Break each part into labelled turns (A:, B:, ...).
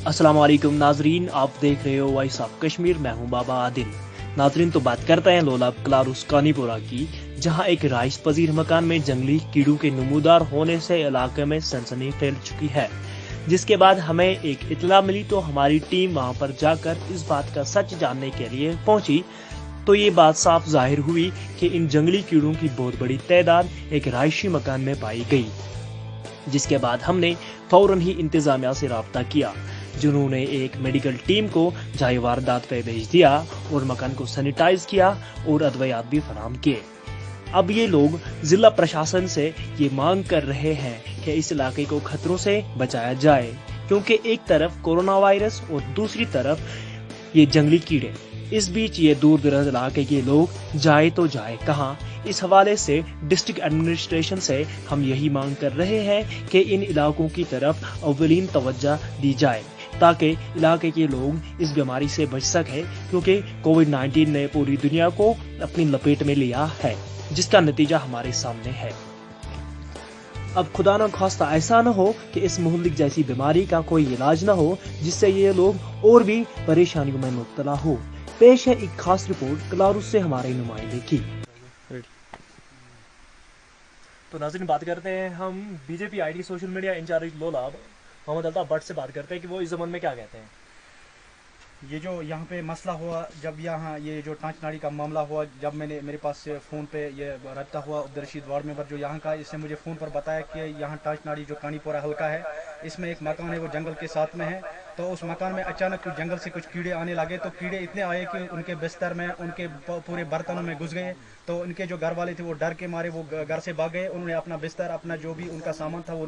A: अस्सलाम वालेकुम नाजरीन, आप देख रहे हो वॉइस ऑफ कश्मीर। मैं हूं बाबा आदिल। नाजरीन, तो बात करते हैं लोलाब कलारुस कानीपुरा की, जहां एक राइस पजीर मकान में जंगली कीड़ों के नमूदार होने से इलाके में सनसनी फैल चुकी है। जिसके बाद हमें एक इतला मिली तो हमारी टीम वहां पर जाकर इस बात का सच जानने के लिए पहुंची। तो ये बात साफ जाहिर हुई कि इन जंगली कीड़ों की बहुत बड़ी तादाद एक राइशी मकान में पाई गई। जिसके बाद हमने फौरन ही इंतजामिया से राब्ता किया, जिन्होंने एक मेडिकल टीम को जाए वारदात पे भेज दिया और मकान को सैनिटाइज किया और अद्वियात भी फराहम किए। अब ये लोग जिला प्रशासन से ये मांग कर रहे हैं कि इस इलाके को खतरों से बचाया जाए, क्योंकि एक तरफ कोरोना वायरस और दूसरी तरफ ये जंगली कीड़े। इस बीच ये दूर दराज इलाके के लोग जाए तो जाए कहाँ। इस हवाले से डिस्ट्रिक्ट एडमिनिस्ट्रेशन से हम यही मांग कर रहे हैं कि इन इलाकों की तरफ अव्वलीन तवज्जो दी जाए, ताकि इलाके के लोग इस बीमारी से बच सकें, क्योंकि कोविड-19 ने पूरी दुनिया को अपनी लपेट में लिया है, जिसका नतीजा हमारे सामने है। अब खुदा न खास्ता ऐसा न हो कि इस मुहल्लिक जैसी बीमारी का कोई इलाज न हो, जिससे ये लोग और भी परेशानियों में मुब्तला हो। पेश है एक खास रिपोर्ट कलारुस से हमारे नुमाइंदे की। तो नाज़रीन, बात करते हैं हम BJP IT social media incharge Lolab Mohammad Altaf Bhat से बात करते हैं कि वो इस ज़माने में क्या कहते हैं।
B: ये जो यहाँ पे मसला हुआ, जब यहाँ ये जो टाँच नाड़ी का मामला हुआ, जब मेरे पास फ़ोन पे ये रब्ता हुआ अब्दुल रशीद वार्ड मेंबर जो यहाँ का, इसने मुझे फ़ोन पर बताया कि यहाँ टाँच नाड़ी जो कानीपुरा हल्का है, इसमें एक मकान है वो जंगल के साथ में है। तो उस मकान में अचानक जंगल से कुछ कीड़े आने लगे। तो कीड़े इतने आए कि उनके बिस्तर में, उनके पूरे बर्तनों में घुस गए। तो उनके जो घर वाले थे वो डर के मारे वो घर से भाग गए। उन्होंने अपना बिस्तर, अपना जो भी उनका सामान था वो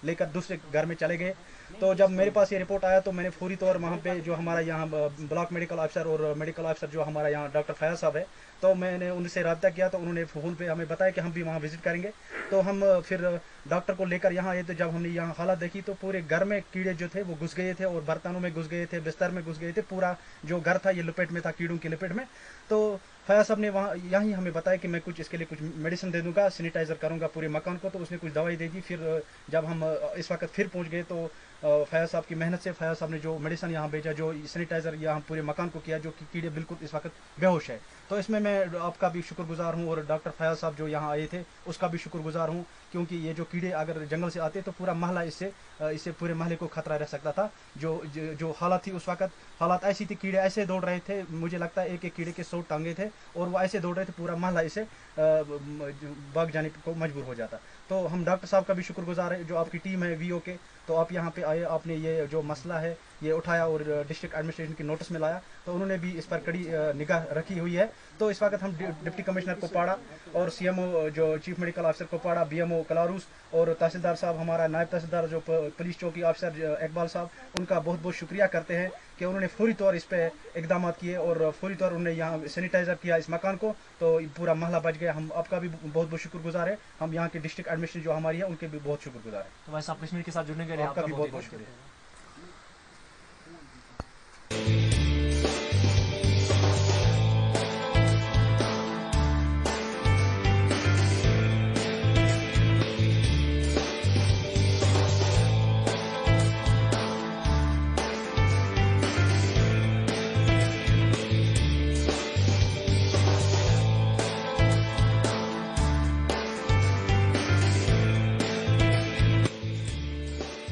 B: लेकर दूसरे घर में चले गए। तो जब मेरे पास ये रिपोर्ट आया तो मैंने फौरी तौर वहाँ पे जो हमारा यहाँ ब्लॉक मेडिकल ऑफिसर और मेडिकल ऑफिसर जो हमारा यहाँ डॉक्टर फयाज साहब है, तो मैंने उनसे रब्ता किया। तो उन्होंने फ़ोन पे हमें बताया कि हम भी वहाँ विजिट करेंगे। तो हम फिर डॉक्टर को लेकर यहाँ आए। तो जब हमने यहाँ हालत देखी तो पूरे घर में कीड़े जो थे वो घुस गए थे, और बर्तनों में घुस गए थे, बिस्तर में घुस गए थे। पूरा जो घर था ये लपेट में था, कीड़ों की लपेट में। तो फयाज साहब ने वहाँ यहीं हमें बताया कि मैं कुछ इसके लिए कुछ मेडिसिन दे दूंगा, सैनिटाइज़र करूंगा पूरे मकान को। तो उसने कुछ दवाई दे दी। फिर जब हम इस वक्त फिर पहुँच गए तो फयाज साहब की मेहनत से फयाज साहब ने जो मेडिसिन यहाँ भेजा, जो सैनिटाइज़र यहाँ पूरे मकान को किया, जो कि कीड़े बिल्कुल इस वक्त बेहोश है। तो इसमें मैं आपका भी शुक्रगुजार हूँ, और डॉक्टर फयाज साहब जो यहाँ आए थे उसका भी शुक्रगुजार हूँ, क्योंकि ये जो कीड़े अगर जंगल से आते तो पूरा महला इससे पूरे महले को खतरा रह सकता था। जो हालत थी उस वक्त, हालात ऐसी थी, कीड़े ऐसे दौड़ रहे थे, मुझे लगता है एक एक कीड़े के 100 टांगे थे, और वो ऐसे दौड़ रहे थे पूरा महला इसे भाग जाने को मजबूर हो जाता। तो हम डॉक्टर साहब का भी शुक्रगुजार है, जो आपकी टीम है वीओ के। तो आप यहाँ पे आए, आपने ये जो मसला है ये उठाया और डिस्ट्रिक्ट एडमिनिस्ट्रेशन की नोटिस में लाया। तो उन्होंने भी इस पर कड़ी निगाह रखी हुई है। तो इस वक्त हम डिप्टी कमिश्नर कुपवाड़ा और सीएमओ जो chief medical officer Kupwara, BMO Kalaroos, और तहसीलदार साहब, हमारा नायब तहसीलदार जो पुलिस चौकी ऑफिसर इकबाल साहब, उनका बहुत बहुत शुक्रिया करते हैं कि उन्होंने फौरी तौर इस पर इकदाम किए और फौरी तौर उन्होंने यहाँ सैनिटाइज़र किया इस मकान को। तो पूरा महला बच गया। हम आपका भी बहुत बहुत शुक्रगुजार है। हम यहाँ के डिस्ट्रिक्ट एडमिनिस्ट्रेशन जो हमारी है उनके भी बहुत शुक्रगुजार है।
A: तो वैसे आप कश्मीर के साथ जुड़ने के लिए
B: आपका भी बहुत बहुत शुक्रिया।